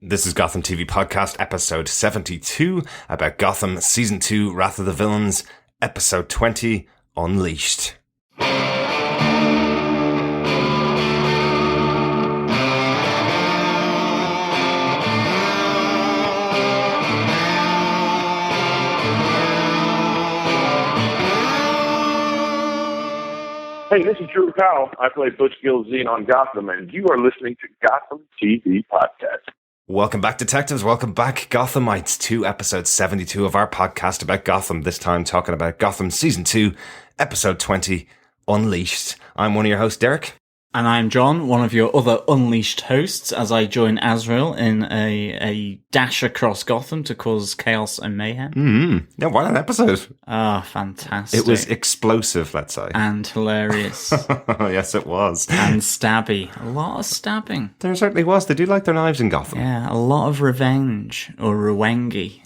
This is Gotham TV Podcast, episode 72, about Gotham Season 2, Wrath of the Villains, episode 20, Unleashed. Hey, this is Drew Powell. I play Butch Gilzean on Gotham, and you are listening to Gotham TV Podcast. Welcome back, detectives. Welcome back, Gothamites, to episode 72 of our podcast about Gotham. This time talking about Gotham Season 2, episode 20, Unleashed. I'm one of your hosts, Derek. And I'm John, one of your other Unleashed hosts, as I join Azrael in a dash across Gotham to cause chaos and mayhem. Yeah, what an episode. Ah, fantastic. It was explosive, let's say. And hilarious. Yes, it was. And stabby. A lot of stabbing. There certainly was. They do like their knives in Gotham. Yeah, a lot of revenge, or rewengi.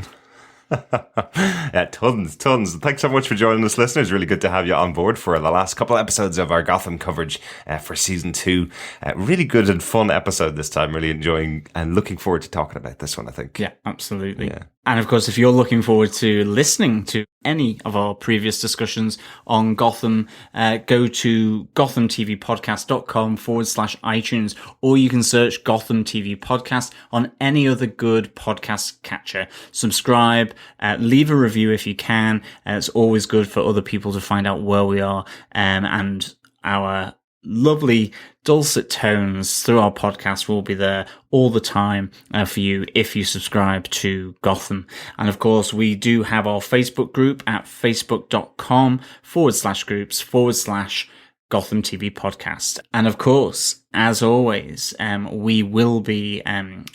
Yeah, tons. Thanks so much for joining us, listeners. Really good to have you on board for the last couple of episodes of our Gotham coverage for season 2. Really good and fun episode this time. Really enjoying and looking forward to talking about this one, I think. Yeah, absolutely. Yeah. And of course, if you're looking forward to listening to any of our previous discussions on Gotham, go to gothamtvpodcast.com/iTunes, or you can search Gotham TV Podcast on any other good podcast catcher. Subscribe, leave a review if you can. It's always good for other people to find out where we are, and our lovely dulcet tones through our podcast will be there all the time for you if you subscribe to Gotham. And of course, we do have our Facebook group at facebook.com/groups/Gotham TV Podcast. And of course, as always, we will be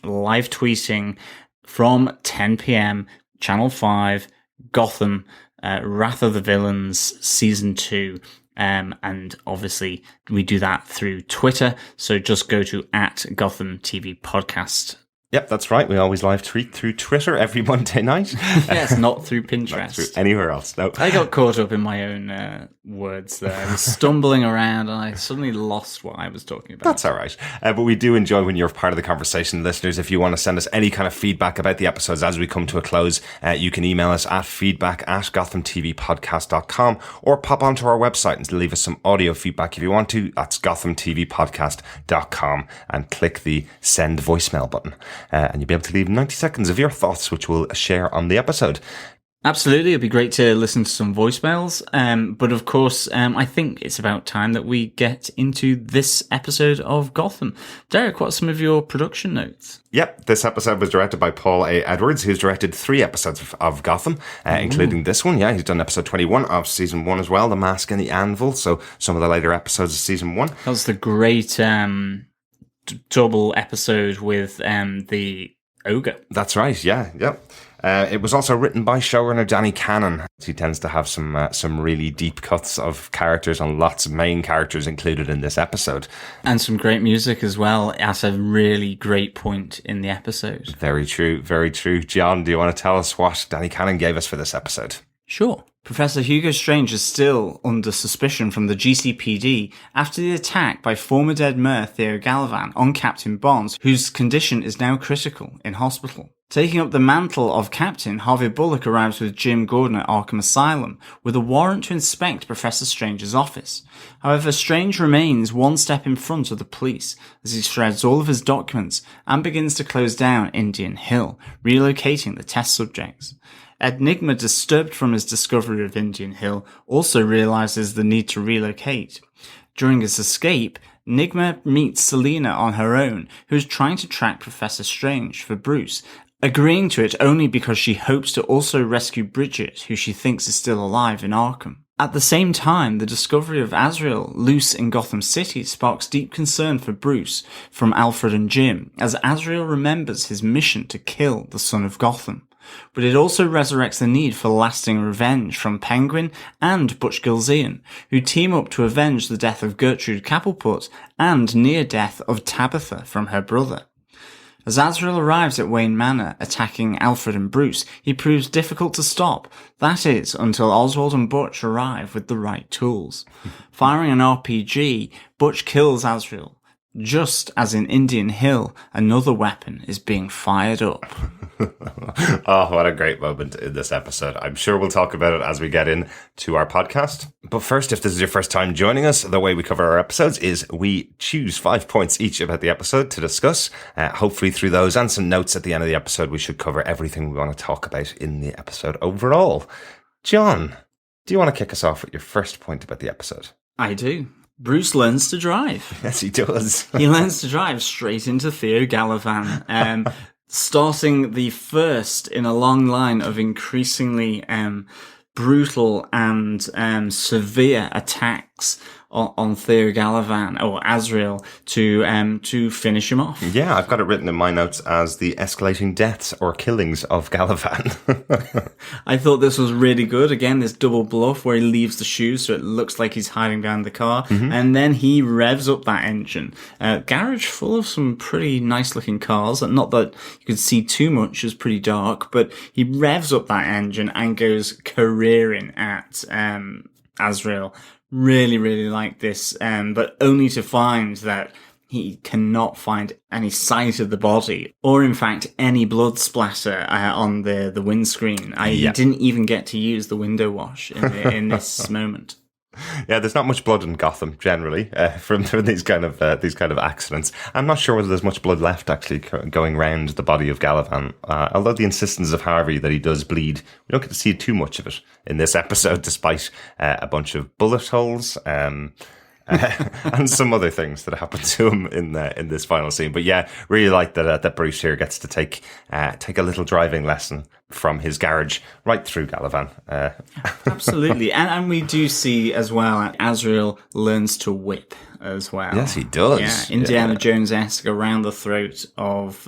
live tweeting from 10 p.m. Channel 5, Gotham, Wrath of the Villains, Season 2. And obviously we do that through Twitter. So just go to @Gotham TV Podcast. Yep, that's right. We always live tweet through Twitter every Monday night. Yes, not through Pinterest. Not through anywhere else. No. I got caught up in my own words there. I was stumbling around and I suddenly lost what I was talking about. That's all right. But we do enjoy when you're part of the conversation, listeners. If you want to send us any kind of feedback about the episodes as we come to a close, you can email us at feedback@gothamtvpodcast.com, or pop onto our website and leave us some audio feedback if you want to. That's gothamtvpodcast.com, and click the send voicemail button. And you'll be able to leave 90 seconds of your thoughts, which we'll share on the episode. Absolutely. It'd be great to listen to some voicemails. But of course, I think it's about time that we get into this episode of Gotham. Derek, what are some of your production notes? Yep, this episode was directed by Paul A. Edwards, who's directed 3 episodes of Gotham, including this one. Yeah, he's done episode 21 of season 1 as well, The Mask and the Anvil, so some of the later episodes of season 1. That was the great double episode with the ogre. That's right, yeah, yep. It was also written by showrunner Danny Cannon. He tends to have some really deep cuts of characters, and lots of main characters included in this episode. And some great music as well at a really great point in the episode. Very true, very true. John, do you want to tell us what Danny Cannon gave us for this episode? Sure. Professor Hugo Strange is still under suspicion from the GCPD after the attack by former dead Mayor Theo Gallivan on Captain Bonds, whose condition is now critical in hospital. Taking up the mantle of Captain, Harvey Bullock arrives with Jim Gordon at Arkham Asylum with a warrant to inspect Professor Strange's office. However, Strange remains one step in front of the police as he shreds all of his documents and begins to close down Indian Hill, relocating the test subjects. Enigma, disturbed from his discovery of Indian Hill, also realizes the need to relocate. During his escape, Enigma meets Selina on her own, who is trying to track Professor Strange for Bruce, agreeing to it only because she hopes to also rescue Bridget, who she thinks is still alive in Arkham. At the same time, the discovery of Azrael loose in Gotham City sparks deep concern for Bruce from Alfred and Jim, as Azrael remembers his mission to kill the Son of Gotham. But it also resurrects the need for lasting revenge from Penguin and Butch Gilzean, who team up to avenge the death of Gertrude Kappelput and near death of Tabitha from her brother. As Azrael arrives at Wayne Manor, attacking Alfred and Bruce, he proves difficult to stop. That is, until Oswald and Butch arrive with the right tools. Firing an RPG, Butch kills Azrael. Just as in Indian Hill, another weapon is being fired up. Oh, what a great moment in this episode. I'm sure we'll talk about it as we get into our podcast. But first, if this is your first time joining us, the way we cover our episodes is we choose 5 points each about the episode to discuss. Hopefully through those and some notes at the end of the episode, we should cover everything we want to talk about in the episode overall. John, do you want to kick us off with your first point about the episode? I do. Bruce learns to drive. Yes, he does. He learns to drive straight into Theo Galavan, starting the first in a long line of increasingly brutal and severe attacks on Theo Galavan or Azrael to finish him off. Yeah, I've got it written in my notes as the escalating deaths or killings of Galavan. I thought this was really good. Again, this double bluff where he leaves the shoes so it looks like he's hiding behind the car. Mm-hmm. And then he revs up that engine. Garage full of some pretty nice looking cars. Not that you could see too much, it was pretty dark. But he revs up that engine and goes careering at Azrael. Really, really like this, but only to find that he cannot find any sight of the body, or in fact, any blood splatter on the windscreen. He didn't even get to use the window wash in this moment. Yeah, there's not much blood in Gotham generally from these kind of accidents. I'm not sure whether there's much blood left actually going round the body of Galavan. Although the insistence of Harvey that he does bleed, we don't get to see too much of it in this episode, despite a bunch of bullet holes and some other things that happen to him in this final scene. But yeah, really like that Bruce here gets to take a little driving lesson from his garage right through Galavan. Absolutely. And we do see as well Azrael learns to whip as well. Yes, he does. Yeah, Indiana Jones-esque around the throat of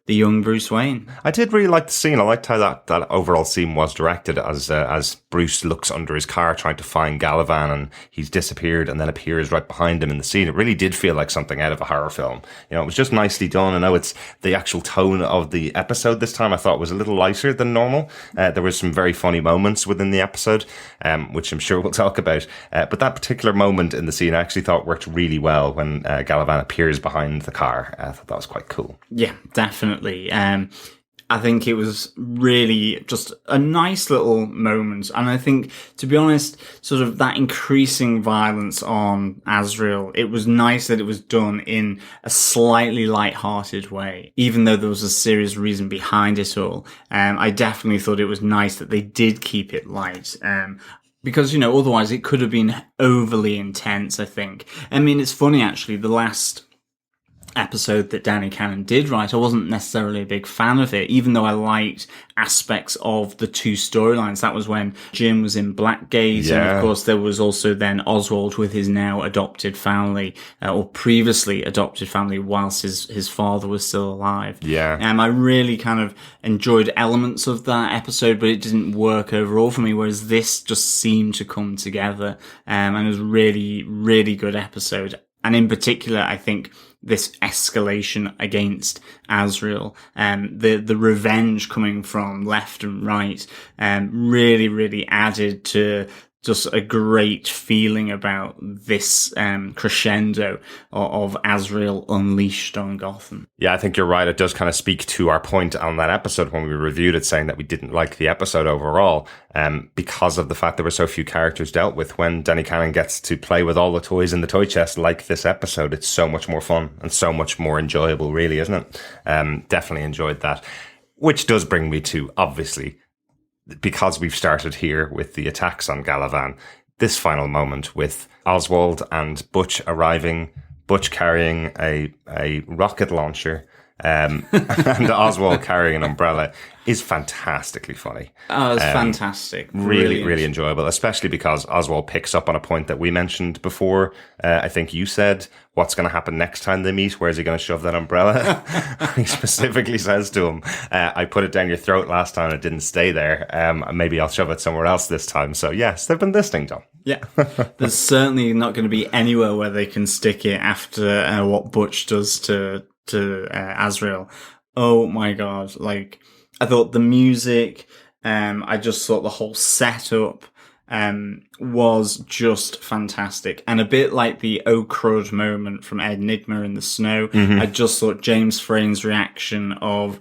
the young Bruce Wayne. I did really like the scene. I liked how that overall scene was directed as Bruce looks under his car trying to find Galavan, and he's disappeared and then appears right behind him in the scene. It really did feel like something out of a horror film. You know, it was just nicely done. I know it's the actual tone of the episode this time I thought was a little lighter than normal. There were some very funny moments within the episode, which I'm sure we'll talk about. But that particular moment in the scene I actually thought worked really well when Galavan appears behind the car. I thought that was quite cool. Yeah, definitely. I think it was really just a nice little moment. And I think, to be honest, sort of that increasing violence on Azrael, it was nice that it was done in a slightly light-hearted way, even though there was a serious reason behind it all. I definitely thought it was nice that they did keep it light. Because, otherwise it could have been overly intense, I think. I mean, it's funny, actually, the last episode that Danny Cannon did write, I wasn't necessarily a big fan of it, even though I liked aspects of the two storylines. That was when Jim was in Blackgate, and of course there was also then Oswald with his now adopted family, or previously adopted family, whilst his father was still alive. Yeah. I really kind of enjoyed elements of that episode, but it didn't work overall for me, whereas this just seemed to come together, and it was a really, really good episode. And in particular, I think this escalation against Azrael, the revenge coming from left and right, really, really added to just a great feeling about this crescendo of Azrael unleashed on Gotham. Yeah, I think you're right. It does kind of speak to our point on that episode when we reviewed it, saying that we didn't like the episode overall because of the fact there were so few characters dealt with. When Danny Cannon gets to play with all the toys in the toy chest like this episode, it's so much more fun and so much more enjoyable, really, isn't it? Definitely enjoyed that. Which does bring me to, obviously, because we've started here with the attacks on Galavan, this final moment with Oswald and Butch arriving, Butch carrying a rocket launcher, and Oswald carrying an umbrella is fantastically funny. Oh, it's fantastic. Really, really enjoyable, especially because Oswald picks up on a point that we mentioned before. I think you said, what's going to happen next time they meet? Where's he going to shove that umbrella? He specifically says to him, I put it down your throat last time, it didn't stay there. Maybe I'll shove it somewhere else this time. So yes, they've been listening, Tom. Yeah, there's certainly not going to be anywhere where they can stick it after what Butch does to Azrael. Oh my God. Like, I thought the music, I just thought the whole setup, was just fantastic. And a bit like the "Oh crud" moment from Ed Nigma in the snow, I just thought James Frain's reaction of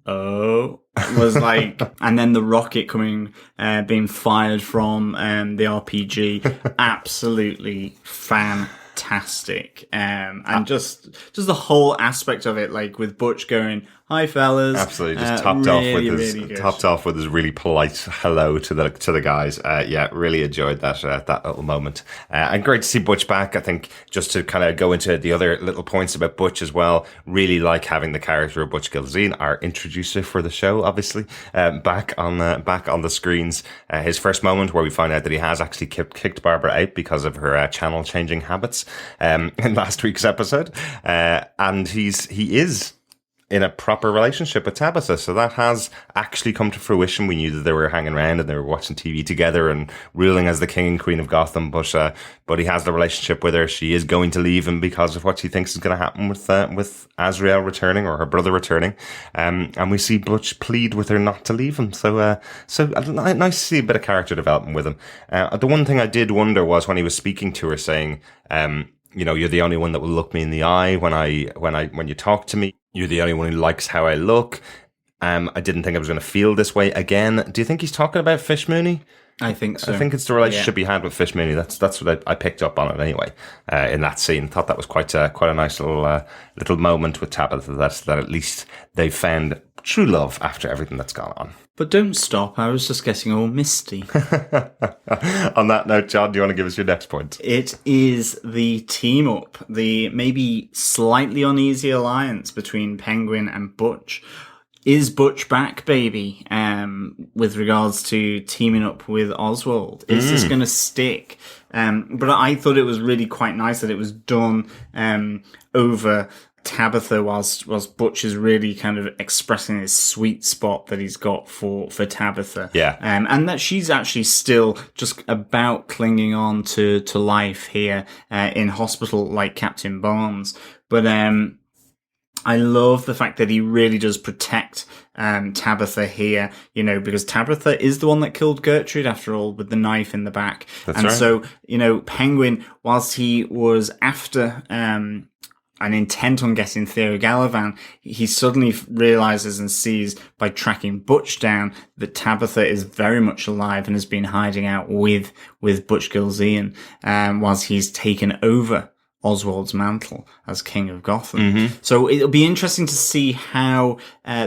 "Oh" was like, and then the rocket being fired from the RPG, absolutely fantastic. And just the whole aspect of it, like with Butch going, "Hi fellas," absolutely, just topped off with his really polite hello to the guys. Yeah, really enjoyed that little moment, and great to see Butch back. I think just to kind of go into the other little points about Butch as well, really like having the character of Butch Gilzean, our introducer for the show, obviously, back on the screens. His first moment where we find out that he has actually kicked Barbara out because of her channel changing habits in last week's episode, and he is in a proper relationship with Tabitha. So that has actually come to fruition. We knew that they were hanging around and they were watching TV together and ruling as the king and queen of Gotham. But he has the relationship with her. She is going to leave him because of what she thinks is going to happen with Azrael returning, or her brother returning. And we see Butch plead with her not to leave him. So nice to see a bit of character development with him. The one thing I did wonder was when he was speaking to her saying, you're the only one that will look me in the eye when you talk to me. You're the only one who likes how I look. I didn't think I was going to feel this way again. Do you think he's talking about Fish Mooney? I think so. I think it's the relationship he had with Fish Mooney. That's what I picked up on it anyway. In that scene, thought that was quite a nice little moment with Tabitha. That at least they found true love after everything that's gone on. But don't stop. I was just getting all misty. On that note, John, do you want to give us your next point? It is the team up, the maybe slightly uneasy alliance between Penguin and Butch. Is Butch back, baby? With regards to teaming up with Oswald, is this going to stick? But I thought it was really quite nice that it was done over Tabitha, whilst Butch is really kind of expressing his sweet spot that he's got for Tabitha. Yeah. And that she's actually still just about clinging on to life here in hospital like Captain Barnes. But I love the fact that he really does protect Tabitha here, because Tabitha is the one that killed Gertrude, after all, with the knife in the back. That's and right. So, Penguin, whilst he was after and intent on getting Theo Galavan, he suddenly realizes and sees by tracking Butch down that Tabitha is very much alive and has been hiding out with Butch Gilzean, whilst he's taken over Oswald's mantle as King of Gotham. Mm-hmm. So it'll be interesting to see how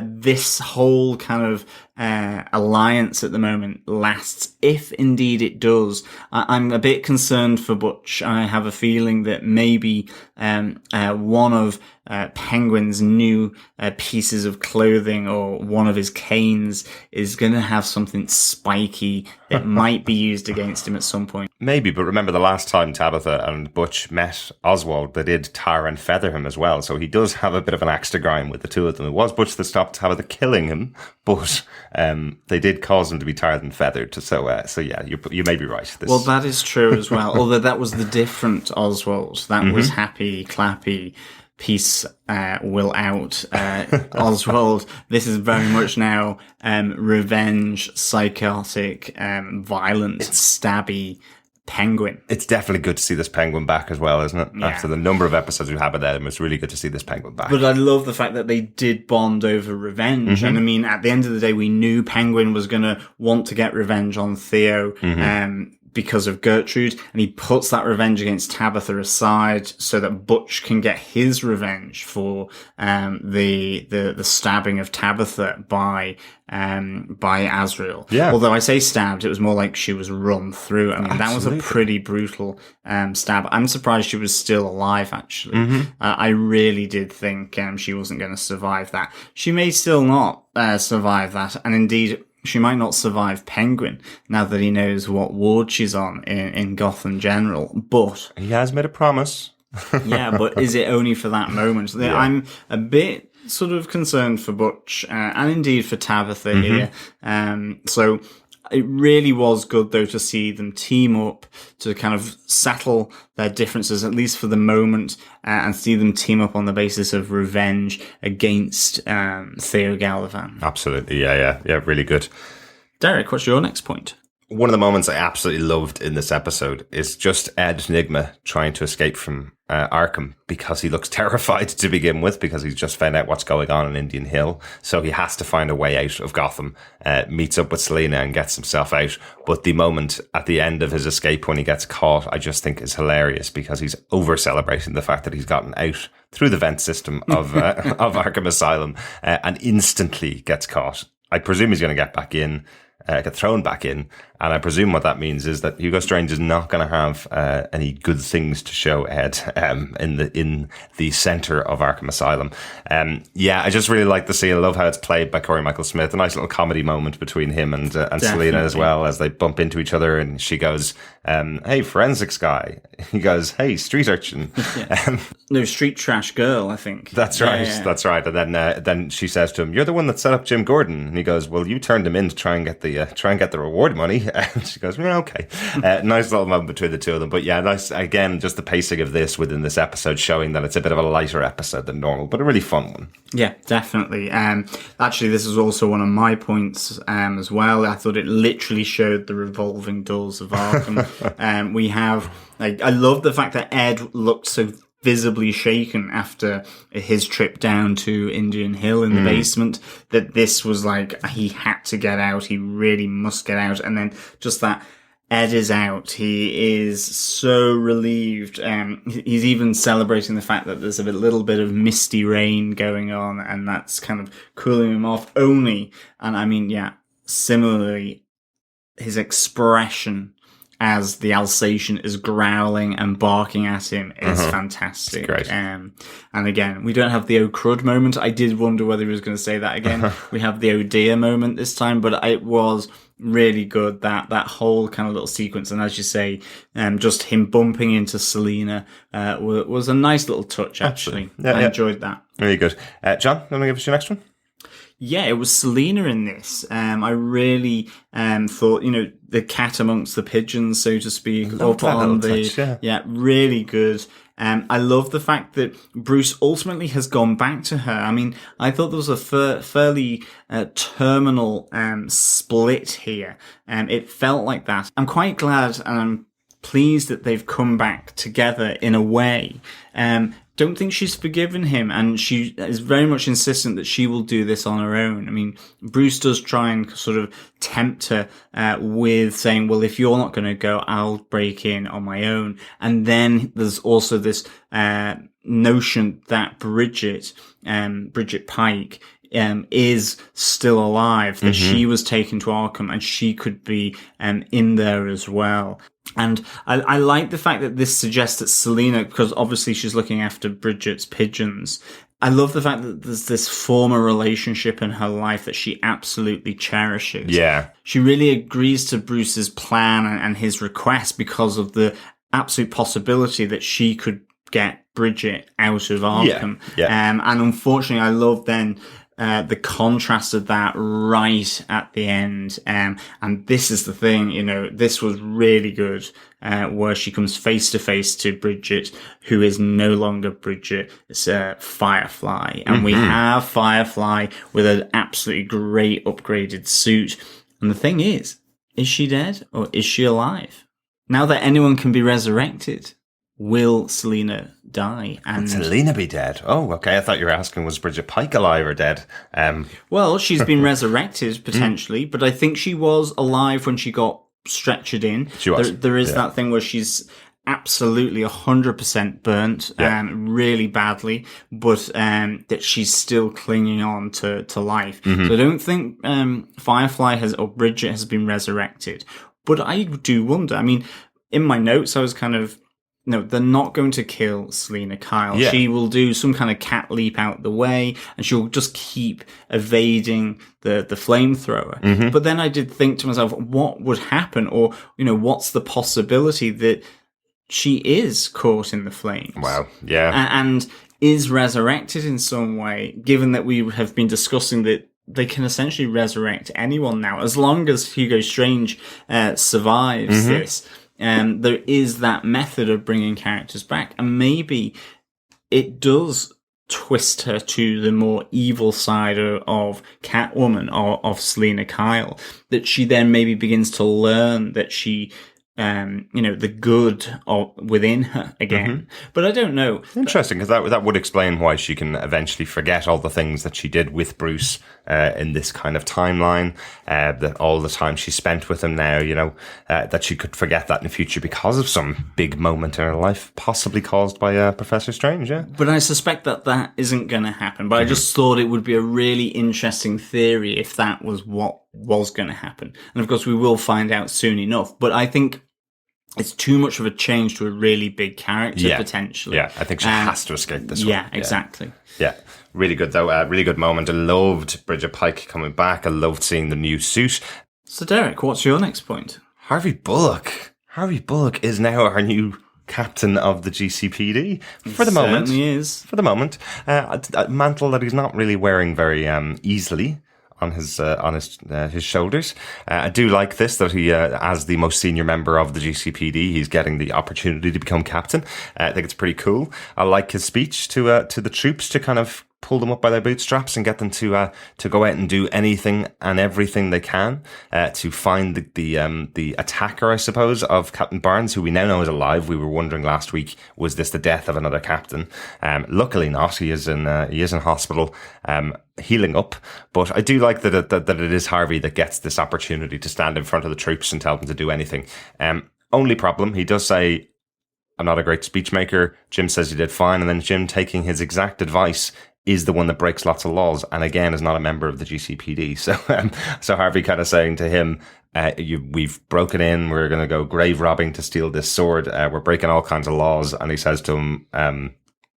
this whole kind of alliance at the moment lasts, if indeed it does. I'm a bit concerned for Butch. I have a feeling that maybe one of Penguin's new pieces of clothing, or one of his canes, is going to have something spiky that might be used against him at some point. Maybe, but remember the last time Tabitha and Butch met Oswald, they did tar and feather him as well. So he does have a bit of an axe to grind with the two of them. It was Butch that stopped Tabitha killing him, but they did cause him to be tarred and feathered. So yeah, you may be right. Well, that is true as well. Although that was the different Oswald. That was happy, clappy, peace will out Oswald. This is very much now revenge, psychotic, violent, stabby Penguin. It's definitely good to see this Penguin back as well, isn't it? Yeah. After the number of episodes we've had with them, it's really good to see this Penguin back. But I love the fact that they did bond over revenge. And I mean, at the end of the day, we knew Penguin was going to want to get revenge on Theo because of Gertrude, and he puts that revenge against Tabitha aside so that Butch can get his revenge for the stabbing of Tabitha by Azrael. Yeah. Although I say stabbed, it was more like she was run through. I mean, Absolutely. that was a pretty brutal stab. I'm surprised she was still alive, actually. I really did think she wasn't going to survive that. She may still not survive that, and indeed she might not survive Penguin now that he knows what ward she's on in Gotham General. But he has made a promise. yeah, but is it only for that moment? Yeah. I'm a bit sort of concerned for Butch and indeed for Tabitha here. So it really was good, though, to see them team up to kind of settle their differences, at least for the moment, and see them team up on the basis of revenge against Theo Galavan. Absolutely, yeah, really good. Derek, what's your next point? One of the moments I absolutely loved in this episode is just Ed Nygma trying to escape from Arkham because he looks terrified to begin with, because he's just found out what's going on in Indian Hill. So he has to find a way out of Gotham, meets up with Selina and gets himself out. But the moment at the end of his escape when he gets caught, I just think is hilarious, because he's over celebrating the fact that he's gotten out through the vent system of Arkham Asylum and instantly gets caught. I presume he's going to get back in. Get thrown back in, and I presume what that means is that Hugo Strange is not going to have any good things to show Ed in the center of Arkham Asylum. I just really like the scene. I love how it's played by Corey Michael Smith. A nice little comedy moment between him and Selina as well, as they bump into each other, and she goes, "Hey, forensics guy." He goes, "Hey, street urchin." No, street trash girl, I think. That's right. Yeah. That's right. And then she says to him, "You're the one that set up Jim Gordon." And he goes, "Well, you turned him in to try and get the reward money." And she goes, "Yeah, okay." Nice little moment between the two of them. But yeah, nice, again, just the pacing of this within this episode, showing that it's a bit of a lighter episode than normal, but a really fun one. Yeah, definitely. Actually, this is also one of my points as well. I thought it literally showed the revolving doors of Arkham. We have, I love the fact that Ed looked so visibly shaken after his trip down to Indian Hill in the basement, that this was like, he had to get out. He really must get out. And then just that Ed is out. He is so relieved. He's even celebrating the fact that there's a little bit of misty rain going on, and that's kind of cooling him off only. And I mean, yeah, similarly, his expression as the Alsatian is growling and barking at him is fantastic. Great. And again, we don't have the "oh crud" moment. I did wonder whether he was going to say that again. We have the "oh dear" moment this time, but it was really good, that whole kind of little sequence. And as you say, just him bumping into Selina was a nice little touch, actually. I enjoyed that. Very good. John, you want to give us your next one? Yeah, it was Selina in this. I really thought, the cat amongst the pigeons, so to speak, up on the touch, yeah, really good. I love the fact that Bruce ultimately has gone back to her. I mean, I thought there was a fairly terminal split here. It felt like that. I'm quite glad and I'm pleased that they've come back together in a way. Don't think she's forgiven him, and she is very much insistent that she will do this on her own. I mean, Bruce does try and sort of tempt her with saying, well, if you're not going to go, I'll break in on my own. And then there's also this notion that Bridget Pike is still alive, that she was taken to Arkham and she could be in there as well. And I like the fact that this suggests that Selina, because obviously she's looking after Bridget's pigeons, I love the fact that there's this former relationship in her life that she absolutely cherishes. Yeah. She really agrees to Bruce's plan and his request because of the absolute possibility that she could get Bridget out of Arkham. And unfortunately, I love then the contrast of that right at the end. And this is the thing, this was really good, where she comes face to face to Bridget, who is no longer Bridget. It's Firefly. And we have Firefly with an absolutely great upgraded suit. And the thing is she dead or is she alive? Now that anyone can be resurrected, will Selina die? And Selina be dead? Oh, okay. I thought you were asking, was Bridget Pike alive or dead? Well, she's been resurrected potentially, but I think she was alive when she got stretchered in. She was. There is that thing where she's absolutely 100% burnt, really badly, but that she's still clinging on to life. So I don't think Firefly or Bridget has been resurrected. But I do wonder. I mean, in my notes, I was kind of, no, they're not going to kill Selina Kyle. Yeah. She will do some kind of cat leap out the way, and she'll just keep evading the flamethrower. But then I did think to myself, what would happen? Or, what's the possibility that she is caught in the flames? Wow. Yeah. And is resurrected in some way, given that we have been discussing that they can essentially resurrect anyone now, as long as Hugo Strange survives this. There is that method of bringing characters back, and maybe it does twist her to the more evil side of Catwoman or of Selina Kyle, that she then maybe begins to learn that she, the good within her again. But I don't know. Interesting, because that would explain why she can eventually forget all the things that she did with Bruce in this kind of timeline, that all the time she spent with him now, that she could forget that in the future because of some big moment in her life, possibly caused by Professor Strange, yeah. But I suspect that isn't going to happen. But I just thought it would be a really interesting theory if that was what was going to happen. And of course, we will find out soon enough. But I think it's too much of a change to a really big character, potentially. Yeah, I think she has to escape this one. Yeah, exactly. Yeah, really good, though. Really good moment. I loved Bridget Pike coming back. I loved seeing the new suit. So, Derek, what's your next point? Harvey Bullock. Harvey Bullock is now our new captain of the GCPD for the moment. Certainly is. For the moment. A mantle that he's not really wearing very easily on his shoulders. I do like this, that he, as the most senior member of the GCPD, he's getting the opportunity to become captain. I think it's pretty cool. I like his speech to the troops to kind of pull them up by their bootstraps and get them to go out and do anything and everything they can to find the attacker, I suppose, of Captain Barnes, who we now know is alive. We were wondering last week, was this the death of another captain? Luckily not. He is in hospital, healing up. But I do like that it is Harvey that gets this opportunity to stand in front of the troops and tell them to do anything. Only problem, he does say, I'm not a great speech maker. Jim says he did fine. And then Jim, taking his exact advice, is the one that breaks lots of laws, and again is not a member of the GCPD. So Harvey kind of saying to him, we've broken in, we're going to go grave robbing to steal this sword, we're breaking all kinds of laws. And he says to him,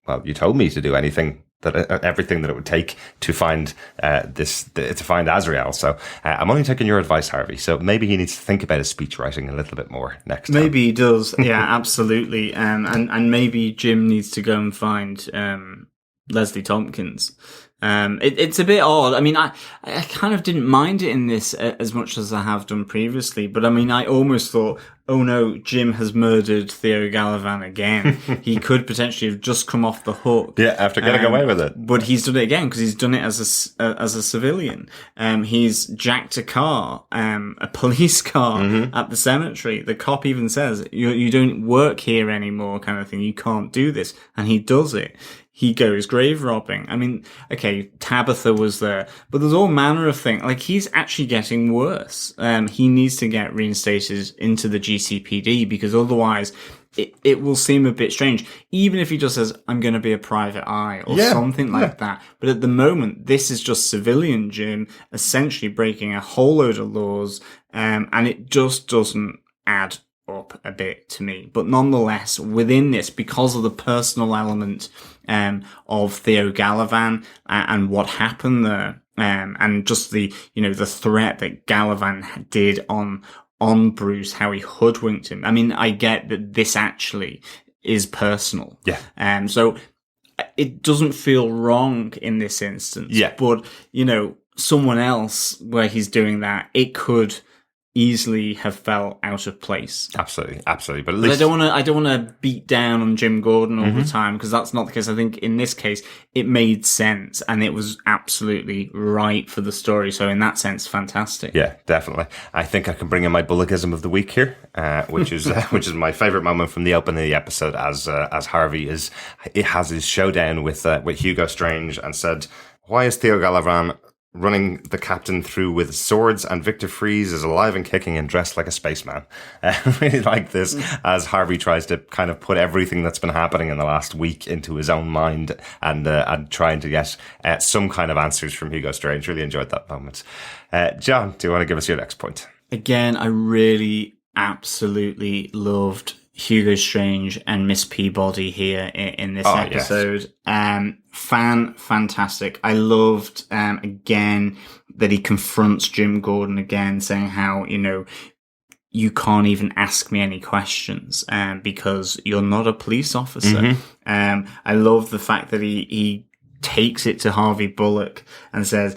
well, you told me to do everything that it would take to find to find Azrael. So I'm only taking your advice, Harvey. So maybe he needs to think about his speech writing a little bit more next time. Maybe he does. Yeah, absolutely. And maybe Jim needs to go and find Leslie Tompkins. It's a bit odd. I mean, I kind of didn't mind it in this as much as I have done previously, but I mean, I almost thought, oh no, Jim has murdered Theo Gallivan again. He could potentially have just come off the hook. Yeah, after getting away with it. But he's done it again because he's done it as a civilian. He's jacked a car, a police car at the cemetery. The cop even says, you don't work here anymore, kind of thing. You can't do this. And he does it. He goes grave robbing. I mean, okay, Tabitha was there, but there's all manner of things. Like, he's actually getting worse. He needs to get reinstated into the GCPD because otherwise it will seem a bit strange. Even if he just says, I'm going to be a private eye or something like that. But at the moment, this is just civilian Jim essentially breaking a whole load of laws. And it just doesn't add up a bit to me. But nonetheless, within this, because of the personal element of Theo Gallivan and what happened there, and just the threat that Gallivan did on Bruce, how he hoodwinked him. I mean, I get that this actually is personal. Yeah. So it doesn't feel wrong in this instance. Yeah. But, someone else where he's doing that, it could easily have felt out of place. Absolutely. But at least I don't want to beat down on Jim Gordon all the time, because that's not the case. I think in this case it made sense and it was absolutely right for the story. So in that sense, fantastic. Yeah, definitely. I think I can bring in my Bullockism of the week here, which is my favorite moment from the opening of the episode, as Harvey has his showdown with Hugo Strange and said, "Why is Theo Gallivan running the captain through with swords, and Victor Fries is alive and kicking and dressed like a spaceman?" I really like this as Harvey tries to kind of put everything that's been happening in the last week into his own mind and trying to get some kind of answers from Hugo Strange. Really enjoyed that moment. John, do you want to give us your next point? Again, I really absolutely loved Hugo Strange and Miss Peabody here in this episode. Yes. Fantastic. I loved, again, that he confronts Jim Gordon again, saying how, you can't even ask me any questions, because you're not a police officer. I love the fact that he takes it to Harvey Bullock and says,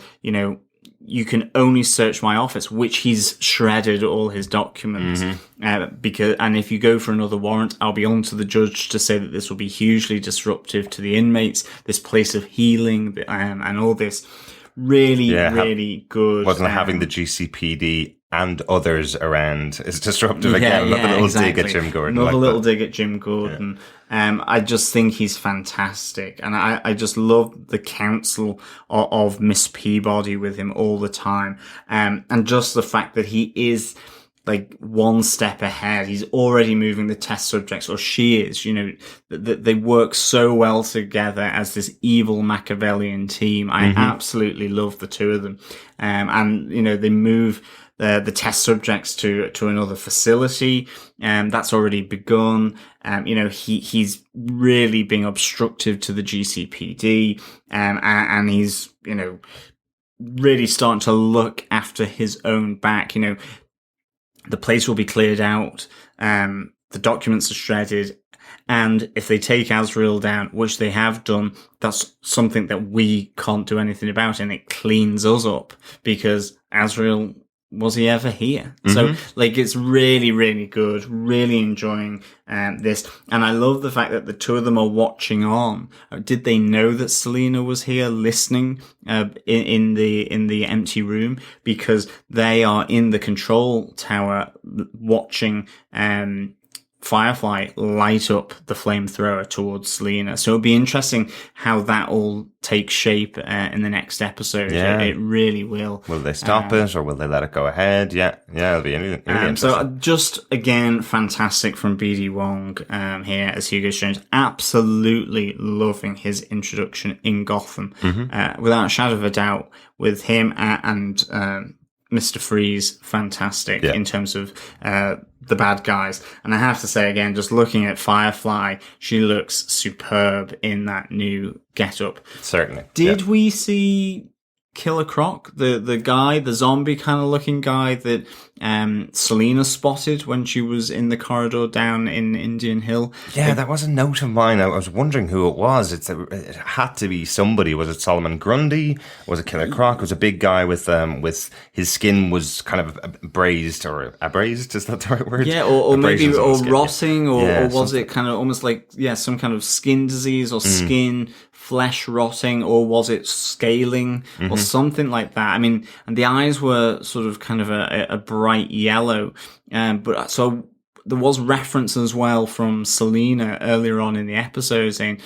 you can only search my office, which he's shredded all his documents. And if you go for another warrant, I'll be on to the judge to say that this will be hugely disruptive to the inmates, this place of healing, and all this. Really good. Wasn't having the GCPD and others around is disruptive again. Another little dig at Jim Gordon. Another little dig at Jim Gordon. I just think he's fantastic. And I just love the counsel of Miss Peabody with him all the time. And just the fact that he is like one step ahead. He's already moving the test subjects, or she is, they work so well together as this evil Machiavellian team. I absolutely love the two of them. And they move the test subjects to another facility. That's already begun. He's really being obstructive to the GCPD. And he's, really starting to look after his own back. The place will be cleared out. The documents are shredded. And if they take Azrael down, which they have done, that's something that we can't do anything about. And it cleans us up, because Azrael, was he ever here? So, it's really, really good. Really enjoying this. And I love the fact that the two of them are watching on. Did they know that Selena was here listening in the empty room? Because they are in the control tower watching Firefly light up the flamethrower towards Selena. So it'll be interesting how that all takes shape in the next episode. Yeah. It really will. Will they stop it, or will they let it go ahead? Yeah, it'll be really interesting. So just, again, fantastic from B.D. Wong here as Hugo Strange. Absolutely loving his introduction in Gotham. Without a shadow of a doubt, with him and Mr. Freeze, fantastic in terms of the bad guys. And I have to say again, just looking at Firefly, she looks superb in that new getup. Certainly. Did we see Killer Croc, the guy, the zombie kind of looking guy that Selena spotted when she was in the corridor down in Indian Hill? Yeah, that was a note of mine. I was wondering who it was. It had to be somebody. Was it Solomon Grundy? Was it Killer Croc? It was a big guy with his skin was kind of braised, or abrased. Is that the right word? Yeah, or maybe skin, rotting, or was it kind of almost like some kind of skin disease or skin flesh rotting, or was it scaling or something like that? I mean, and the eyes were sort of kind of a bright yellow, but so there was reference as well from Selena earlier on in the episode saying,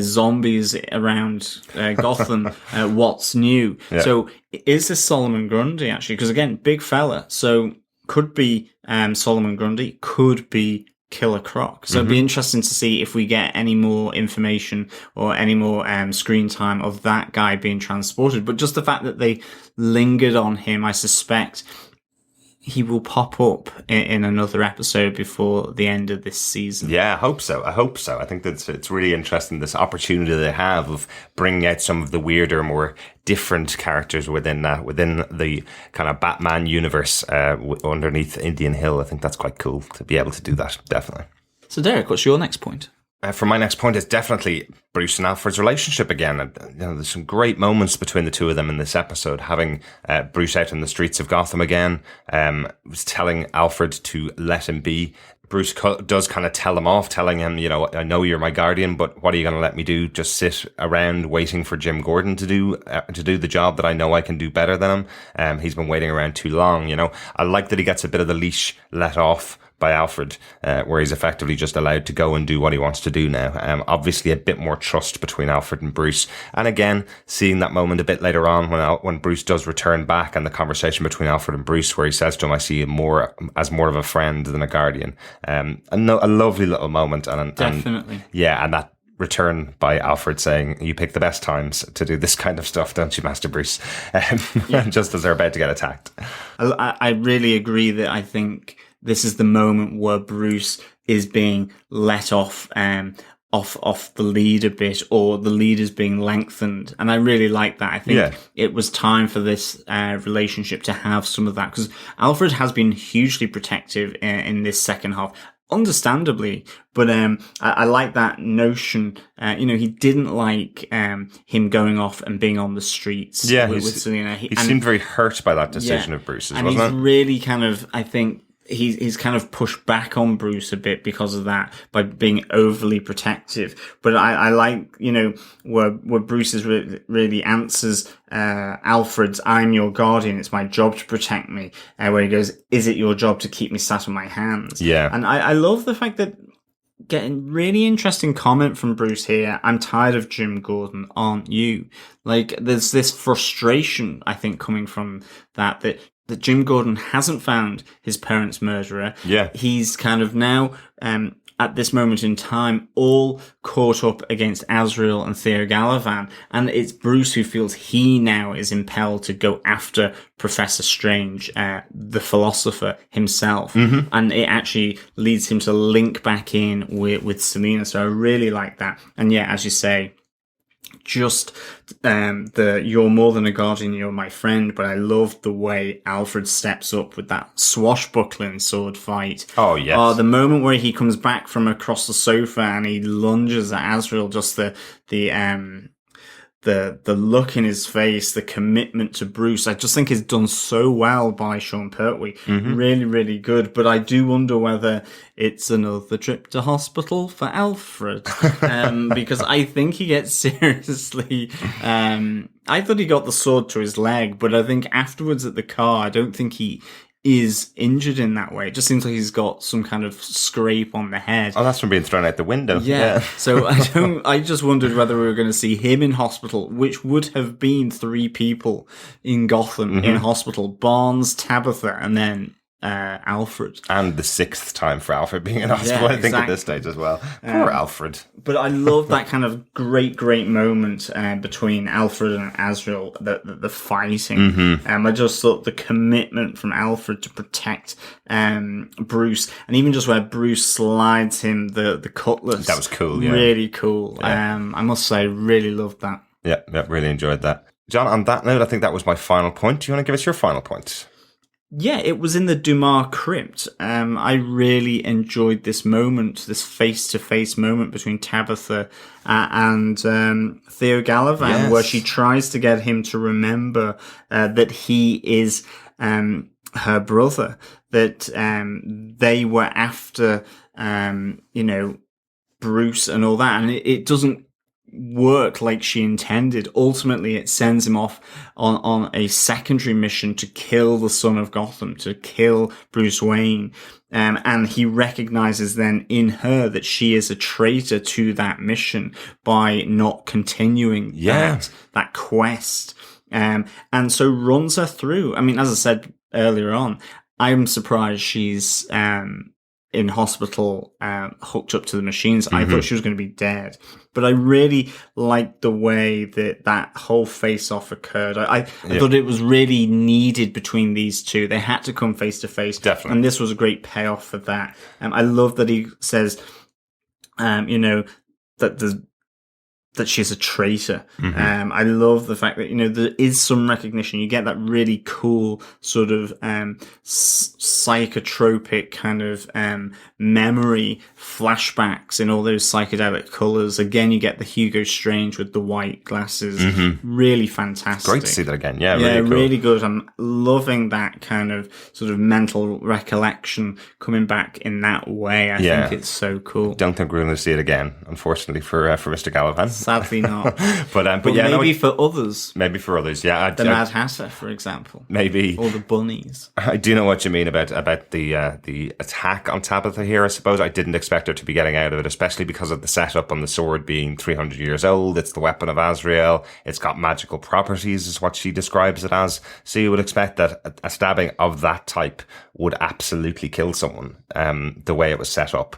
zombies around Gotham, what's new? Yeah. So is this Solomon Grundy actually? Because again, big fella, so could be Solomon Grundy, could be Killer Croc. So it'd be interesting to see if we get any more information or any more screen time of that guy being transported. But just the fact that they lingered on him, I suspect he will pop up in another episode before the end of this season. Yeah, I hope so. I think that it's really interesting, this opportunity they have of bringing out some of the weirder, more different characters within the kind of Batman universe underneath Indian Hill. I think that's quite cool to be able to do that, definitely. So Derek, what's your next point? For my next point, is definitely Bruce and Alfred's relationship again. There's some great moments between the two of them in this episode. Having Bruce out in the streets of Gotham again, was telling Alfred to let him be. Bruce does kind of tell him off, telling him, I know you're my guardian, but what are you going to let me do? Just sit around waiting for Jim Gordon to do the job that I know I can do better than him. He's been waiting around too long. I like that he gets a bit of the leash let off by Alfred, where he's effectively just allowed to go and do what he wants to do now. Obviously a bit more trust between Alfred and Bruce. And again, seeing that moment a bit later on when Bruce does return back, and the conversation between Alfred and Bruce, where he says to him, I see you more as more of a friend than a guardian. A lovely little moment. Definitely. And that return by Alfred saying, you pick the best times to do this kind of stuff, don't you, Master Bruce? Just as they're about to get attacked. I really agree that I think this is the moment where Bruce is being let off the lead a bit, or the lead is being lengthened. And I really like that. I think it was time for this relationship to have some of that, because Alfred has been hugely protective in this second half. understandably, but I like that notion. He didn't like him going off and being on the streets with Selena. He seemed very hurt by that decision of Bruce's, and wasn't it? He's really kind of, I think, he's kind of pushed back on Bruce a bit because of that, by being overly protective. But I like, where Bruce is really answers Alfred's "I'm your guardian, it's my job to protect me," where he goes, "Is it your job to keep me sat on my hands?" Yeah. And I love the fact that, getting really interesting comment from Bruce here, "I'm tired of Jim Gordon, aren't you?" Like, there's this frustration, I think, coming from that Jim Gordon hasn't found his parents' murderer. Yeah. He's kind of now, at this moment in time, all caught up against Azrael and Theo Galavan. And it's Bruce who feels he now is impelled to go after Professor Strange, the philosopher himself. Mm-hmm. And it actually leads him to link back in with Selena. So I really like that. And yeah, as you say, just you're more than a guardian, you're my friend. But I love the way Alfred steps up with that swashbuckling sword fight. Oh, yes. The moment where he comes back from across the sofa and he lunges at Azrael, just the look in his face, the commitment to Bruce, I just think is done so well by Sean Pertwee. Mm-hmm. Really, really good. But I do wonder whether it's another trip to hospital for Alfred. Because I think he gets seriously... I thought he got the sword to his leg, but I think afterwards at the car, I don't think he is injured in that way. It just seems like he's got some kind of scrape on the head. Oh, that's from being thrown out the window. Yeah. So I just wondered whether we were going to see him in hospital, which would have been 3 people in Gotham in hospital: Barnes, Tabitha, and then Alfred. And the 6th time for Alfred being in hospital, I think, at this stage as well. Poor Alfred. But I love that kind of great moment between Alfred and Azrael, the fighting. Mm-hmm. I just thought the commitment from Alfred to protect Bruce, and even just where Bruce slides him the cutlass. That was cool, yeah. Really cool. Yeah. I must say, really loved that. Yeah, really enjoyed that. John, on that note, I think that was my final point. Do you want to give us your final point? Yeah, it was in the Dumas crypt. I really enjoyed this moment, this face-to-face moment between Tabitha and Theo Galavan, where she tries to get him to remember that he is her brother, that they were after, Bruce and all that, and it doesn't work like she intended. Ultimately, it sends him off on a secondary mission to kill the son of Gotham, to kill Bruce Wayne. And he recognizes then in her that she is a traitor to that mission by not continuing that quest. And so runs her through. I mean, as I said earlier on, I'm surprised she's in hospital, hooked up to the machines. Mm-hmm. I thought she was going to be dead. But I really liked the way that whole face-off occurred. I thought it was really needed between these two. They had to come face-to-face. Definitely. And this was a great payoff for that. I love that he says, that she's a traitor. Mm-hmm. I love the fact that, there is some recognition. You get that really cool sort of psychotropic kind of memory flashbacks in all those psychedelic colours. Again, you get the Hugo Strange with the white glasses. Mm-hmm. Really fantastic. Great to see that again. Yeah, really cool. Really good. I'm loving that kind of sort of mental recollection coming back in that way. I think it's so cool. Don't think we're going to see it again, unfortunately, for Mr. Galavan. Sadly not. but maybe for others. Maybe for others, yeah. The Mad Hatter, for example. Maybe. Or the bunnies. I do know what you mean about the attack on Tabitha here, I suppose. I didn't expect her to be getting out of it, especially because of the setup on the sword being 300 years old. It's the weapon of Azrael. It's got magical properties, is what she describes it as. So you would expect that a stabbing of that type would absolutely kill someone, the way it was set up.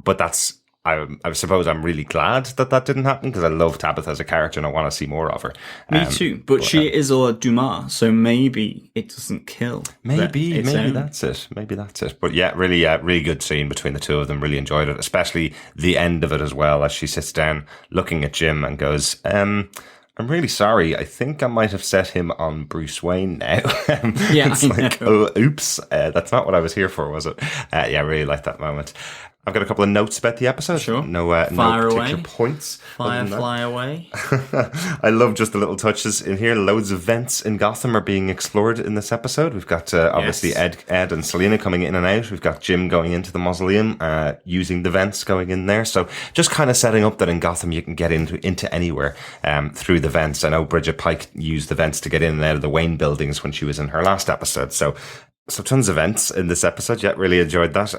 But that's... I suppose I'm really glad that didn't happen, because I love Tabitha as a character and I want to see more of her. Me too. But she is a Dumas, so maybe it doesn't kill. Maybe that's it. Maybe that's it. But yeah, really good scene between the two of them. Really enjoyed it, especially the end of it as well, as she sits down looking at Jim and goes, I'm really sorry. I think I might have set him on Bruce Wayne now. It's like, oh, oops. That's not what I was here for, was it? Yeah, I really liked that moment. I've got a couple of notes about the episode. Sure. No Fire particular away. points. Fly away. I love just the little touches in here. Loads of vents in Gotham are being explored in this episode. We've got obviously Ed and Selina coming in and out. We've got Jim going into the mausoleum, using the vents going in there. So just kind of setting up that in Gotham you can get into anywhere through the vents. I know Bridget Pike used the vents to get in and out of the Wayne buildings when she was in her last episode. So tons of events in this episode. Yeah, really enjoyed that.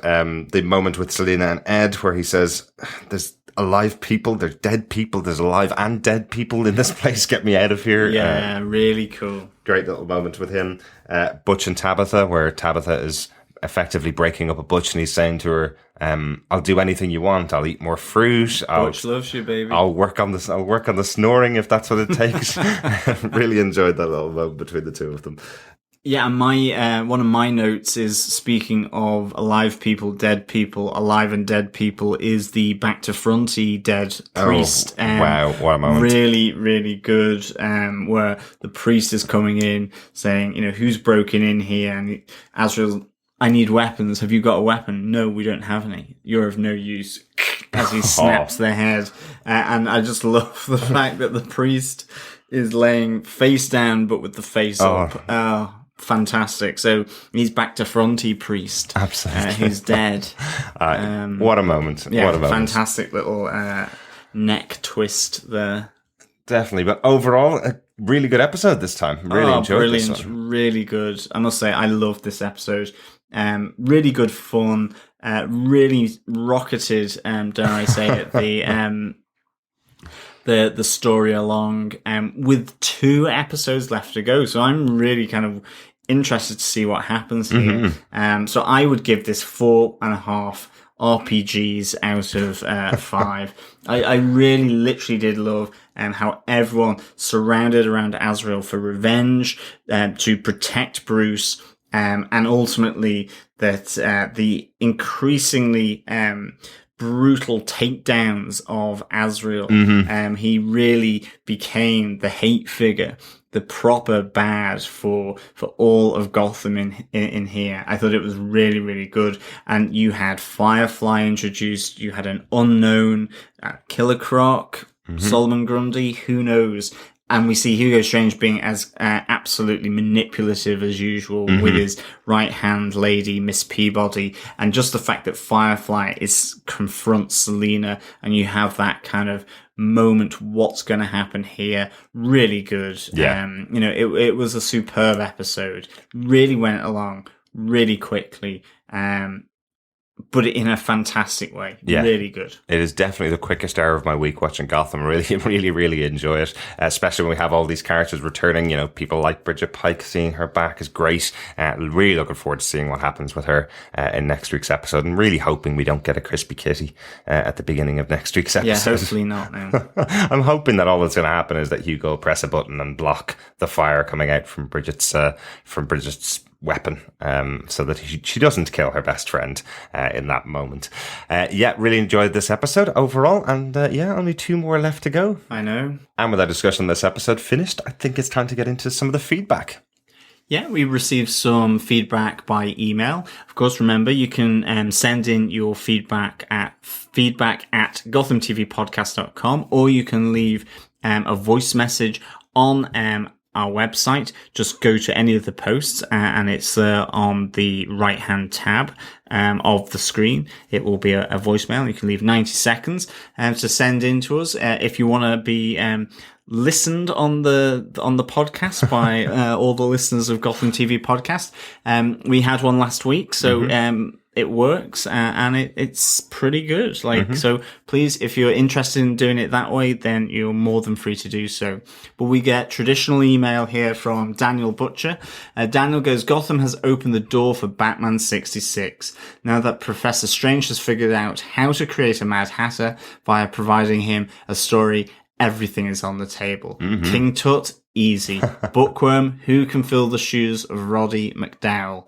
The moment with Selina and Ed where he says, there's alive people, there's dead people, there's alive and dead people in this place. Get me out of here. Yeah, really cool. Great little moment with him. Butch and Tabitha, where Tabitha is effectively breaking up a Butch and he's saying to her, I'll do anything you want. I'll eat more fruit. Butch loves you, baby. I'll work on the snoring if that's what it takes. Really enjoyed that little moment between the two of them. Yeah, and my one of my notes is, speaking of alive people, dead people, alive and dead people, is the back to fronty dead priest. Wow, what a moment. Really, really good, where the priest is coming in saying, who's broken in here? And Azrael, I need weapons. Have you got a weapon? No, we don't have any. You're of no use. As he snaps their head. And I just love the fact that the priest is laying face down, but with the face up. Fantastic. So he's back to fronty priest. Absolutely. He's dead. What a moment. Yeah, what a moment. Fantastic little neck twist there. Definitely. But overall, a really good episode this time. Really enjoyed this one. Really good. I must say, I loved this episode. Really good fun. Really rocketed, dare I say it, the story along, with 2 episodes left to go. So I'm really kind of interested to see what happens here. So I would give this 4.5 RPGs out of 5. I really literally did love how everyone surrounded around Azrael for revenge, to protect Bruce, and ultimately that the increasingly brutal takedowns of Azrael. He really became the hate figure, the proper bad for all of Gotham in here. I thought it was really, really good. And you had Firefly introduced, you had an unknown Killer Croc, Solomon Grundy, who knows? And we see Hugo Strange being as absolutely manipulative as usual with his right-hand lady, Miss Peabody. And just the fact that Firefly confronts Selina, and you have that kind of moment, what's going to happen here? Really good. Yeah. It was a superb episode. Really went along really quickly. But in a fantastic way. Yeah. Really good. It is definitely the quickest hour of my week watching Gotham. Really, really, really enjoy it. Especially when we have all these characters returning. People like Bridget Pike, seeing her back is great. Really looking forward to seeing what happens with her in next week's episode. And really hoping we don't get a crispy kitty at the beginning of next week's episode. Yeah, hopefully not now. I'm hoping that all that's going to happen is that Hugo will press a button and block the fire coming out from Bridget's weapon, so that she doesn't kill her best friend in that moment. Really enjoyed this episode overall, and only 2 more left to go. I know. And with our discussion on this episode finished, I think it's time to get into some of the feedback. Yeah, we received some feedback by email. Of course, remember, you can send in your feedback at gothamtvpodcast.com, or you can leave a voice message on our website. Just go to any of the posts, and it's on the right hand tab of the screen. It will be a voicemail. You can leave 90 seconds to send in to us if you want to be listened on the podcast by all the listeners of Gotham TV Podcast. We had one last week, so it works, and it's pretty good. So please, if you're interested in doing it that way, then you're more than free to do so. But we get traditional email here from Daniel Butcher. Daniel goes, Gotham has opened the door for Batman 66. Now that Professor Strange has figured out how to create a Mad Hatter via providing him a story, everything is on the table. King Tut, easy. Bookworm, who can fill the shoes of Roddy McDowell? ?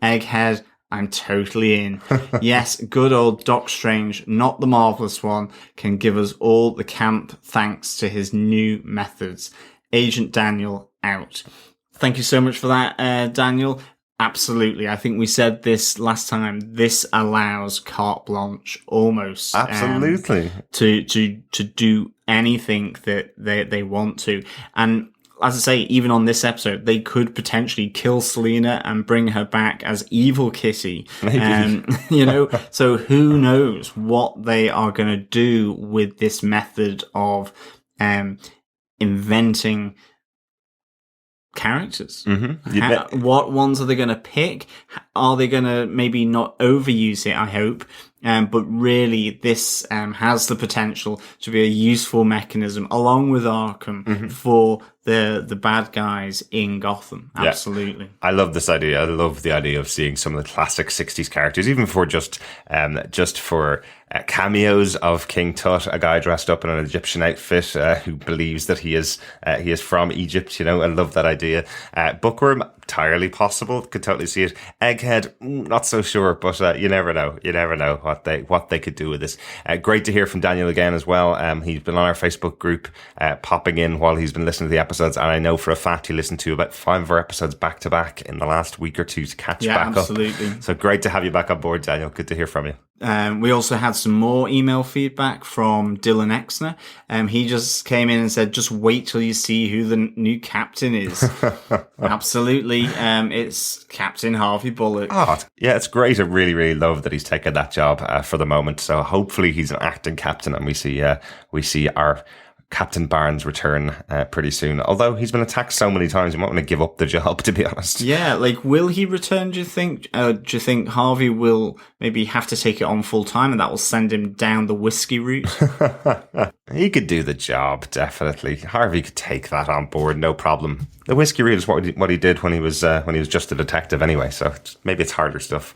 Egghead, I'm totally in. Yes, good old Doc Strange, not the marvelous one, can give us all the camp thanks to his new methods. Agent Daniel, out. Thank you so much for that, Daniel. Absolutely. I think we said this last time. This allows carte blanche almost. Absolutely. To do anything that they want to. And as I say, even on this episode, they could potentially kill Selena and bring her back as evil Kitty. So who knows what they are going to do with this method of inventing characters. Mm-hmm. What ones are they going to pick? Are they going to maybe not overuse it, I hope? But really, this has the potential to be a useful mechanism, along with Arkham, for the bad guys in Gotham. Absolutely. Yeah. I love this idea. I love the idea of seeing some of the classic 60s characters, even for just for cameos of King Tut, a guy dressed up in an Egyptian outfit who believes that he is from Egypt. I love that idea. Bookworm, entirely possible. Could totally see it. Egghead, not so sure, but you never know. You never know what they could do with this. Great to hear from Daniel again as well. He's been on our Facebook group, popping in while he's been listening to the episodes, and I know for a fact he listened to about 5 of our episodes back to back in the last week or two to catch back absolutely. up. So great to have you back on board, Daniel. Good to hear from you. We also had some more email feedback from Dylan Exner. He just came in and said, just wait till you see who the new captain is. Absolutely. It's Captain Harvey Bullock. Oh, yeah, it's great. I really, really love that he's taken that job for the moment. So hopefully he's an acting captain and we see our Captain Barnes return pretty soon. Although he's been attacked so many times, you might want to give up the job, to be honest. Yeah, will he return, do you think? Do you think Harvey will maybe have to take it on full time and that will send him down the whiskey route? He could do the job, definitely. Harvey could take that on board, no problem. The whiskey route is what he did when he was just a detective anyway, so maybe it's harder stuff.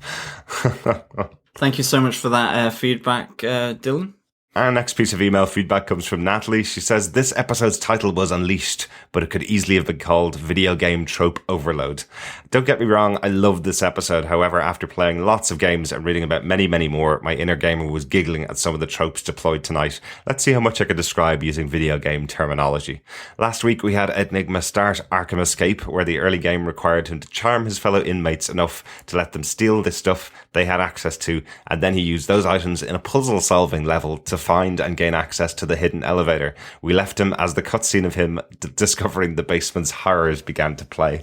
Thank you so much for that feedback, Dylan. Our next piece of email feedback comes from Natalie. She says, this episode's title was Unleashed, but it could easily have been called Video Game Trope Overload. Don't get me wrong, I loved this episode. However, after playing lots of games and reading about many, many more, my inner gamer was giggling at some of the tropes deployed tonight. Let's see how much I could describe using video game terminology. Last week, we had Enigma start Arkham Escape, where the early game required him to charm his fellow inmates enough to let them steal the stuff they had access to, and then he used those items in a puzzle-solving level to find and gain access to the hidden elevator. We left him as the cutscene of him discovering the basement's horrors began to play.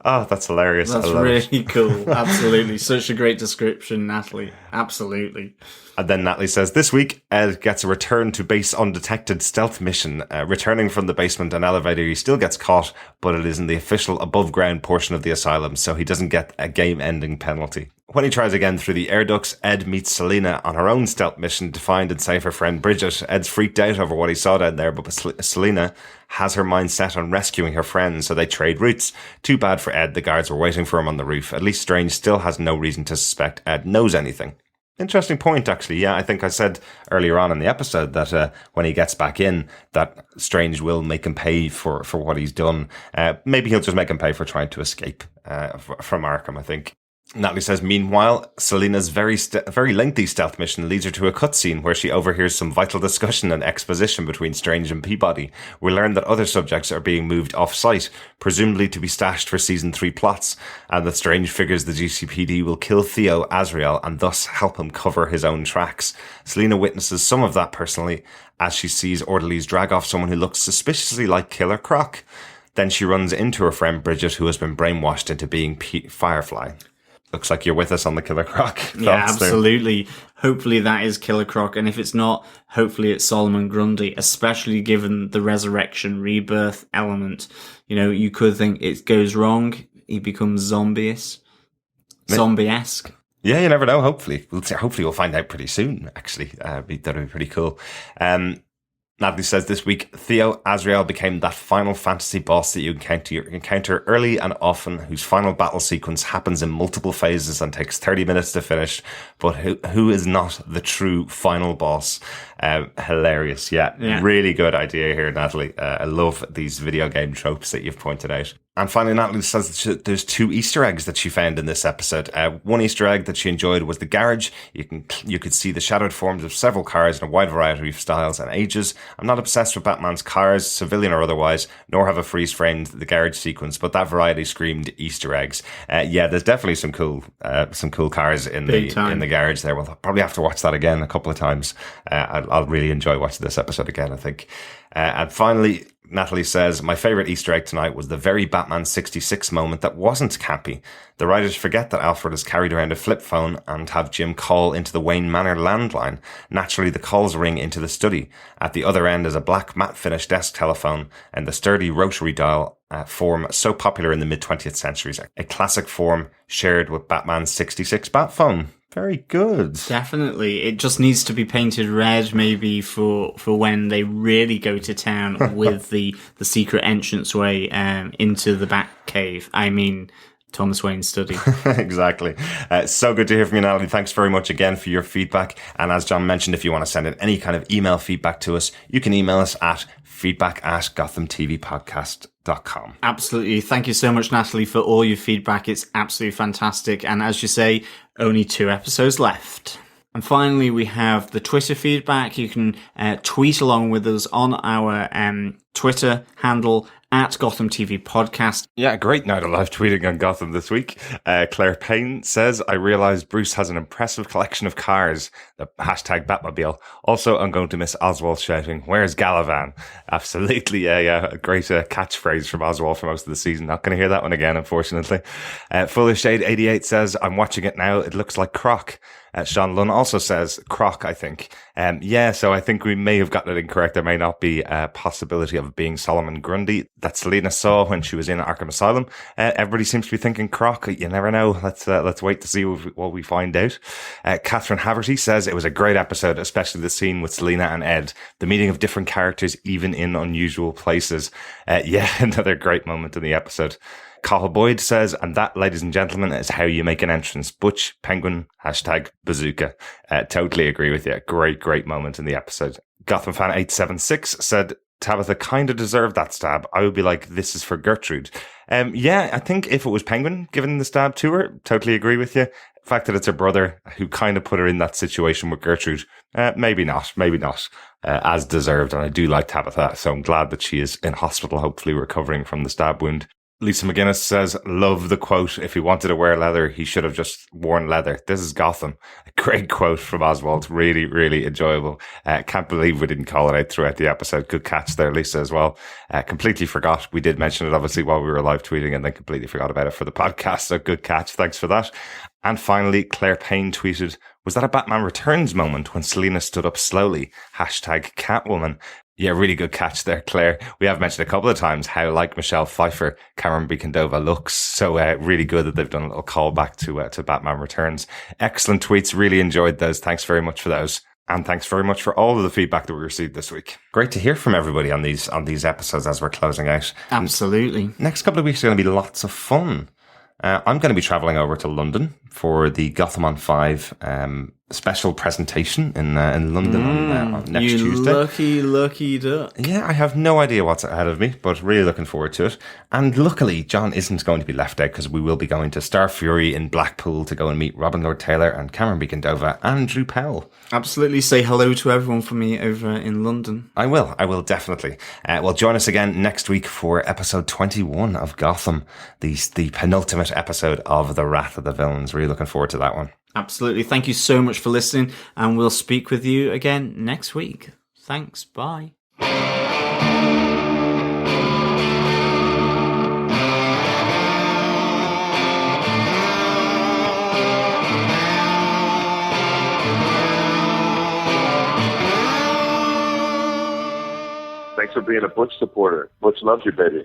Oh, that's hilarious. That's really cool. Absolutely. Such a great description, Natalie. Absolutely. And then Natalie says, this week, Ed gets a return to base undetected stealth mission. Returning from the basement and elevator, he still gets caught, but it is in the official above ground portion of the asylum, so he doesn't get a game-ending penalty. When he tries again through the air ducts, Ed meets Selena on her own stealth mission to find and save her friend Bridget. Ed's freaked out over what he saw down there, but Selena has her mind set on rescuing her friend, so they trade routes. Too bad for Ed, the guards were waiting for him on the roof. At least Strange still has no reason to suspect Ed knows anything. Interesting point, actually. Yeah, I think I said earlier on in the episode that when he gets back in, that Strange will make him pay for what he's done. Maybe he'll just make him pay for trying to escape from Arkham, I think. Natalie says, meanwhile, Selena's very lengthy stealth mission leads her to a cutscene where she overhears some vital discussion and exposition between Strange and Peabody. We learn that other subjects are being moved off-site, presumably to be stashed for Season 3 plots, and that Strange figures the GCPD will kill Theo Azrael and thus help him cover his own tracks. Selena witnesses some of that personally as she sees orderlies drag off someone who looks suspiciously like Killer Croc. Then she runs into her friend Bridget, who has been brainwashed into being Firefly. Looks like you're with us on the Killer Croc. Yeah, absolutely. Hopefully that is Killer Croc, and if it's not, hopefully it's Solomon Grundy, especially given the resurrection rebirth element. You know, you could think it goes wrong, he becomes zombie-esque. Yeah, you never know. Hopefully we'll find out pretty soon, actually. That'd be pretty cool. Natalie says, this week, Theo Azrael became that Final Fantasy boss that you encounter early and often, whose final battle sequence happens in multiple phases and takes 30 minutes to finish, but who is not the true final boss. Hilarious. Yeah, really good idea here, Natalie. I love these video game tropes that you've pointed out. And finally, Natalie says that there's 2 Easter eggs that she found in this episode. One Easter egg that she enjoyed was the garage. You could see the shadowed forms of several cars in a wide variety of styles and ages. I'm not obsessed with Batman's cars, civilian or otherwise, nor have I freeze-framed the garage sequence, but that variety screamed Easter eggs. Yeah, there's definitely some cool cars in the garage there. We'll probably have to watch that again a couple of times. I'll really enjoy watching this episode again, I think. And finally, Natalie says, my favourite Easter egg tonight was the very Batman 66 moment that wasn't campy. The writers forget that Alfred has carried around a flip phone and have Jim call into the Wayne Manor landline. Naturally, the calls ring into the study. At the other end is a black matte finish desk telephone and the sturdy rotary dial form so popular in the mid-20th centuries. A classic form shared with Batman's 66 bat phone. Very good. Definitely. It just needs to be painted red maybe for when they really go to town with the secret entranceway into the Batcave. I mean, Thomas Wayne's study. Exactly. So good to hear from you, Natalie. Thanks very much again for your feedback. And as John mentioned, if you want to send in any kind of email feedback to us, you can email us at feedback@gothamtvpodcast.com. Absolutely. Thank you so much, Natalie, for all your feedback. It's absolutely fantastic. And as you say, only 2 episodes left. And finally, we have the Twitter feedback. You can tweet along with us on our Twitter handle at Gotham TV Podcast. Yeah, great night of live tweeting on Gotham this week. Claire Payne says, I realised Bruce has an impressive collection of cars. The hashtag Batmobile. Also, I'm going to miss Oswald shouting, where's Galavan? Absolutely, yeah. A great catchphrase from Oswald for most of the season. Not going to hear that one again, unfortunately. Full of Shade 88 says, I'm watching it now. It looks like Croc. Sean Lunn also says Croc, I think. So I think we may have gotten it incorrect. There may not be a possibility of it being Solomon Grundy that Selena saw when she was in Arkham Asylum. Everybody seems to be thinking Croc. You never know. Let's wait to see what we find out. Catherine Haverty says it was a great episode, especially the scene with Selena and Ed. The meeting of different characters, even in unusual places. Another great moment in the episode. Cahill Boyd says, and that, ladies and gentlemen, is how you make an entrance. Butch, Penguin, hashtag Bazooka. Totally agree with you. Great moment in the episode. Gotham Fan 876 said, Tabitha kind of deserved that stab. I would be like, this is for Gertrude. I think if it was Penguin giving the stab to her, totally agree with you. The fact that it's her brother who kind of put her in that situation with Gertrude, maybe not, as deserved. And I do like Tabitha, so I'm glad that she is in hospital, hopefully recovering from the stab wound. Lisa McGuinness says, love the quote. If he wanted to wear leather, he should have just worn leather. This is Gotham. A great quote from Oswald. Really enjoyable. Can't believe we didn't call it out throughout the episode. Good catch there, Lisa, as well. Completely forgot. We did mention it, obviously, while we were live tweeting and then completely forgot about it for the podcast. So good catch. Thanks for that. And finally, Claire Payne tweeted, was that a Batman Returns moment when Selena stood up slowly? Hashtag Catwoman. Yeah, really good catch there, Claire. We have mentioned a couple of times how like Michelle Pfeiffer, Cameron Bicondova looks. So really good that they've done a little callback to Batman Returns. Excellent tweets. Really enjoyed those. Thanks very much for those. And thanks very much for all of the feedback that we received this week. Great to hear from everybody on these episodes as we're closing out. Absolutely. Next couple of weeks are going to be lots of fun. I'm going to be travelling over to London for the Gotham on 5 special presentation in London on next Tuesday. Lucky duck. Yeah, I have no idea what's ahead of me, but really looking forward to it. And luckily, John isn't going to be left out because we will be going to Star Fury in Blackpool to go and meet Robin Lord Taylor and Cameron Bicondova and Drew Pell. Absolutely. Say hello to everyone for me over in London. I will definitely. Well, join us again next week for episode 21 of Gotham, the penultimate episode of The Wrath of the Villains. Really looking forward to that one. Absolutely. Thank you so much for listening, and we'll speak with you again next week. Thanks. Bye. Thanks for being a Butch supporter. Butch loves you, baby.